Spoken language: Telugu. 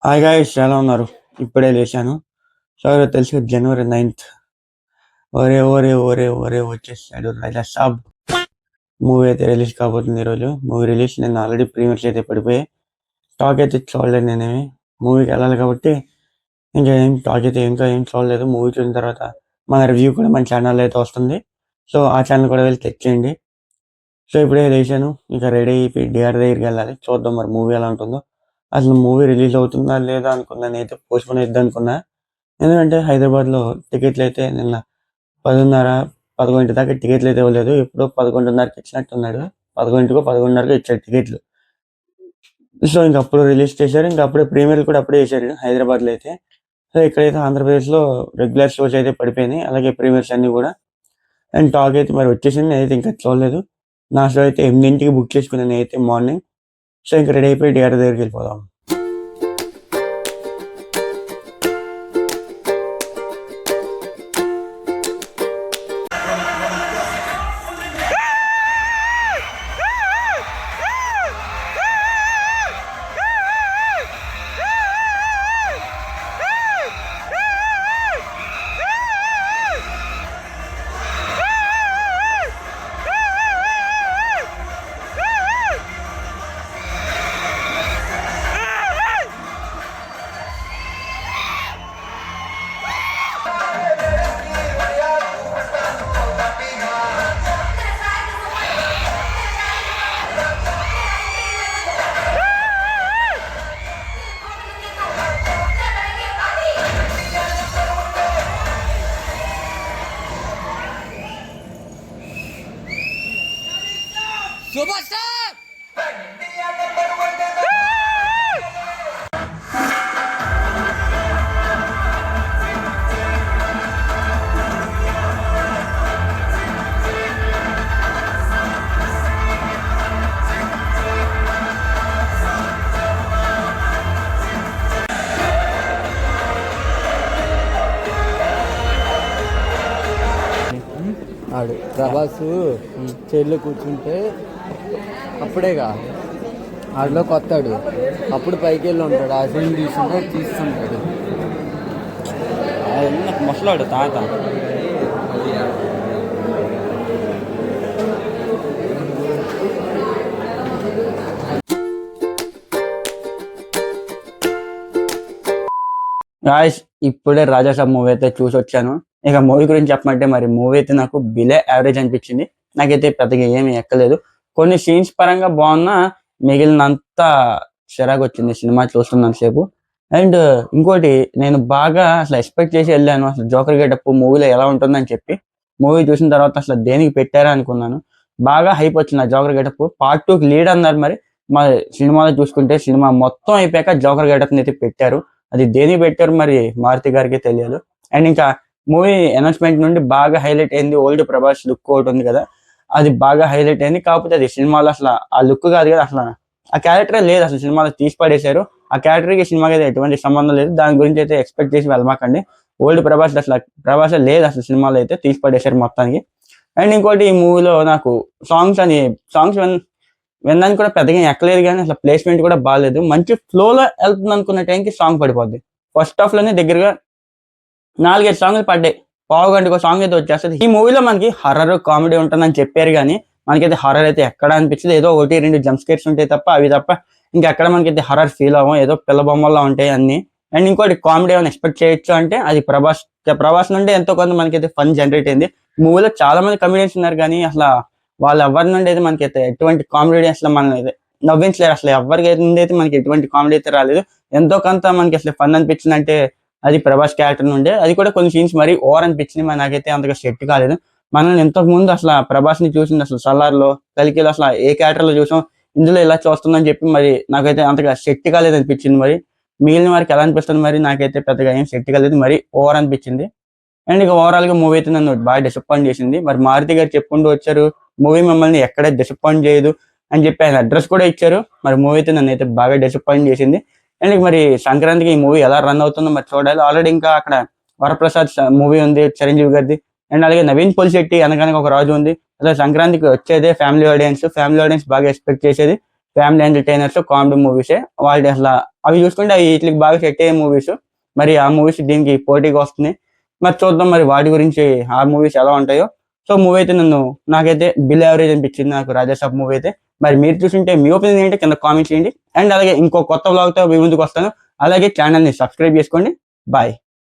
హాయ్ గాయ్స్, ఎలా ఉన్నారు? ఇప్పుడే లేచాను. సో తెలుసు జనవరి 9th. ఒరే ఒరే ఒరే ఒరే వచ్చేసాడు రాజా సాబ్. మూవీ అయితే రిలీజ్ కాబోతుంది ఈరోజు. మూవీ రిలీజ్ నేను ఆల్రెడీ ప్రీమియర్స్ అయితే పడిపోయాయి. టాక్ అయితే చూడలేదు నేనేమి. మూవీకి వెళ్ళాలి కాబట్టి ఇంకా ఏం చూడలేదు. మూవీ చూసిన తర్వాత మన రివ్యూ కూడా మన ఛానల్ అయితే వస్తుంది. సో ఆ ఛానల్ కూడా వెళ్ళి చెక్ చేయండి. సో ఇప్పుడే లేచాను, ఇంకా రెడీ అయిపోయి డిఆర్ దగ్గరికి వెళ్ళాలి. చూద్దాం మరి మూవీ ఎలా ఉంటుందో. అసలు మూవీ రిలీజ్ అవుతుందా లేదా అనుకున్నా, నేనైతే పోస్ట్పోన్ అవుద్ది అనుకున్నా. ఎందుకంటే హైదరాబాద్లో టికెట్లు అయితే నిన్న 10:30, 11 దాకా టికెట్లు అయితే ఇవ్వలేదు. ఎప్పుడో 11:30కి ఇచ్చినట్టున్నాడు. 11కో 11:30కో ఇచ్చాడు టికెట్లు. సో ఇంక అప్పుడు రిలీజ్ చేశారు. ఇంకా అప్పుడే ప్రీమియర్లు కూడా అప్పుడే వేశారు హైదరాబాద్లో అయితే. సో ఇక్కడైతే ఆంధ్రప్రదేశ్లో రెగ్యులర్ షోస్ అయితే పడిపోయినాయి, అలాగే ప్రీమియర్స్ అన్ని కూడా. అండ్ టాక్ అయితే మరి వచ్చేసింది. నేనైతే ఇంకా చూడలేదు. నా షో అయితే 8ంటికి బుక్ చేసుకున్నాను నేనైతే మార్నింగ్. సో ఇంకా రెడీ అయిపోయి థియేటర్ దగ్గరికి వెళ్ళిపోదాం. సూపర్ స్టార్ ఆడు ప్రభాస్ చైర్లో కూర్చుంటే అప్పుడేగా ఆడిలో కొత్తాడు, అప్పుడు పైకి వెళ్ళి ఉంటాడు. ఆ సీన్ తీస్తుంటాడు. ముసలాడు తాత. గాయ్స్, ఇప్పుడే రాజాసాబ్ మూవీ అయితే చూసి వచ్చాను. ఇక మూవీ గురించి చెప్పమంటే మరి మూవీ అయితే నాకు బిలో యావరేజ్ అనిపించింది. నాకైతే పెద్దగా ఏమి ఎక్కలేదు. కొన్ని సీన్స్ పరంగా బాగున్నా మిగిలినంత చిరాకు వచ్చింది సినిమా చూస్తున్నంత సేపు. అండ్ ఇంకోటి, నేను బాగా అసలు ఎక్స్పెక్ట్ చేసి వెళ్ళాను అసలు జోకర్ గెటప్ మూవీలో ఎలా ఉంటుందని చెప్పి. మూవీ చూసిన తర్వాత అసలు దేనికి పెట్టారా అనుకున్నాను. బాగా హైప్ వచ్చింది ఆ జోకర్ గెటప్. పార్ట్ 2కి లీడ్ అన్నారు. మరి మా సినిమాలో చూసుకుంటే సినిమా మొత్తం అయిపోయాక జోకర్ గెటప్ అయితే పెట్టారు. అది దేనికి పెట్టారు మరి మారుతి గారికి తెలియదు. అండ్ ఇంకా మూవీ అనౌన్స్మెంట్ నుండి బాగా హైలైట్ అయింది ఓల్డ్ ప్రభాస్ లుక్ ఒకటి ఉంది కదా, అది బాగా హైలైట్ అయింది. కాకపోతే అది సినిమాలో అసలు ఆ లుక్ కాదు కదా, అసలు ఆ క్యారెక్టరే లేదు. అసలు సినిమాలో తీసి పడేశారు. ఆ క్యారెక్టర్కి సినిమాకి అయితే ఎటువంటి సంబంధం లేదు. దాని గురించి అయితే ఎక్స్పెక్ట్ చేసి వెళ్ళమాకండి. ఓల్డ్ ప్రభాస్ అసలు ప్రభాస్ లేదు అసలు సినిమాలో అయితే, తీసి పడేశారు మొత్తానికి. అండ్ ఇంకోటి, ఈ మూవీలో నాకు సాంగ్స్ వినడానికి కూడా పెద్దగా ఎక్కలేదు, కానీ అసలు ప్లేస్మెంట్ కూడా బాగాలేదు. మంచి ఫ్లోలో వెళ్తుంది అనుకున్న టైంకి సాంగ్ పడిపోద్ది. ఫస్ట్ హాఫ్ లోనే దగ్గరగా 4-5 సాంగ్లు పడ్డాయి. పావు గంటకు సాంగ్ అయితే వచ్చేస్తుంది. ఈ మూవీలో మనకి హర్రర్ కామెడీ ఉంటుందని చెప్పారు, కానీ మనకైతే హర్రర్ అయితే ఎక్కడ అనిపించదు. ఏదో 1-2 జంప్ స్కేర్స్ ఉంటాయి తప్ప, అవి తప్ప ఇంకెక్కడ మనకైతే హర్రర్ ఫీల్ అవ్వం. ఏదో పిల్ల బొమ్మల్లో ఉంటాయి అన్ని. అండ్ ఇంకోటి, కామెడీ ఏమైనా ఎక్స్పెక్ట్ చేయొచ్చు అంటే అది ప్రభాస్ నుండి ఎంతో కొంత మనకైతే ఫన్ జనరేట్ అయింది. మూవీలో చాలా మంది కమెడియన్స్ ఉన్నారు, కానీ అసలు వాళ్ళు ఎవరి నుండి అయితే మనకైతే ఎటువంటి కామెడీ అసలు మనం నవ్వించలేరు. అసలు ఎవరికి అయితే మనకి ఎటువంటి కామెడీ అయితే రాలేదు. ఎంతో కొంత మనకి అసలు ఫన్ అనిపించింది అంటే అది ప్రభాస్ క్యారెక్టర్ నుండే. అది కూడా కొన్ని సీన్స్ మరీ ఓవర్ అనిపించింది. మరి నాకైతే అంతగా సెట్ కాలేదు. మనల్ని ఎంతకు ముందు అసలు ప్రభాస్ ని చూసింది అసలు సలార్లో, కలికిలో అసలు ఏ క్యారెక్టర్ లో చూసాం, ఇందులో ఇలా చూస్తుందని చెప్పి మరి నాకైతే అంతగా సెట్ కాలేదు అనిపించింది. మరి మిగిలిన వారికి ఎలా అనిపిస్తుంది, మరి నాకైతే పెద్దగా ఏం సెట్ కాలేదు, మరి ఓవర్ అనిపించింది. అండ్ ఇక ఓవరాల్ గా మూవీ అయితే నన్ను బాగా డిసప్పాయింట్ చేసింది. మరి మారుతి గారు చెప్పుకుంటూ వచ్చారు మూవీ మమ్మల్ని ఎక్కడ డిసప్పాయింట్ చేయదు అని చెప్పి ఆయన అడ్రస్ కూడా ఇచ్చారు. మరి మూవీ అయితే నన్ను అయితే బాగా డిసప్పాయింట్ చేసింది. అండ్ మరి సంక్రాంతికి ఈ మూవీ ఎలా రన్ అవుతుందో మరి చూడాలి. ఆల్రెడీ ఇంకా అక్కడ వరప్రసాద్ మూవీ ఉంది చిరంజీవి గారిది. అండ్ అలాగే నవీన్ పోలిశెట్టి అనగానే ఒక రాజు ఉంది. అసలు సంక్రాంతికి వచ్చేదే ఫ్యామిలీ ఆడియన్స్ బాగా ఎక్స్పెక్ట్ చేసేది ఫ్యామిలీ ఎంటర్టైనర్స్, కామెడీ మూవీసే. వాళ్ళు అసలు అవి చూసుకుంటే అవి వీటికి బాగా సెట్ అయ్యే మూవీస్. మరి ఆ మూవీస్ దీనికి పోటీగా వస్తున్నాయి. మరి చూద్దాం మరి వాటి గురించి ఆ మూవీస్ ఎలా ఉంటాయో. సో మూవీ అయితే నాకైతే బిల్ యావరేజ్ అనిపించింది నాకు రాజాసాబ్ మూవీ అయితే. మరి మీరు చూసుంటే మీ ఒపీనియన్ ఏంటి కింద కామెంట్ చేయండి. అండ్ అలాగే ఇంకో కొత్త వ్లాగ్తో మీ ముందుకు వస్తాను. అలాగే ఛానల్ని సబ్స్క్రైబ్ చేసుకోండి. బాయ్.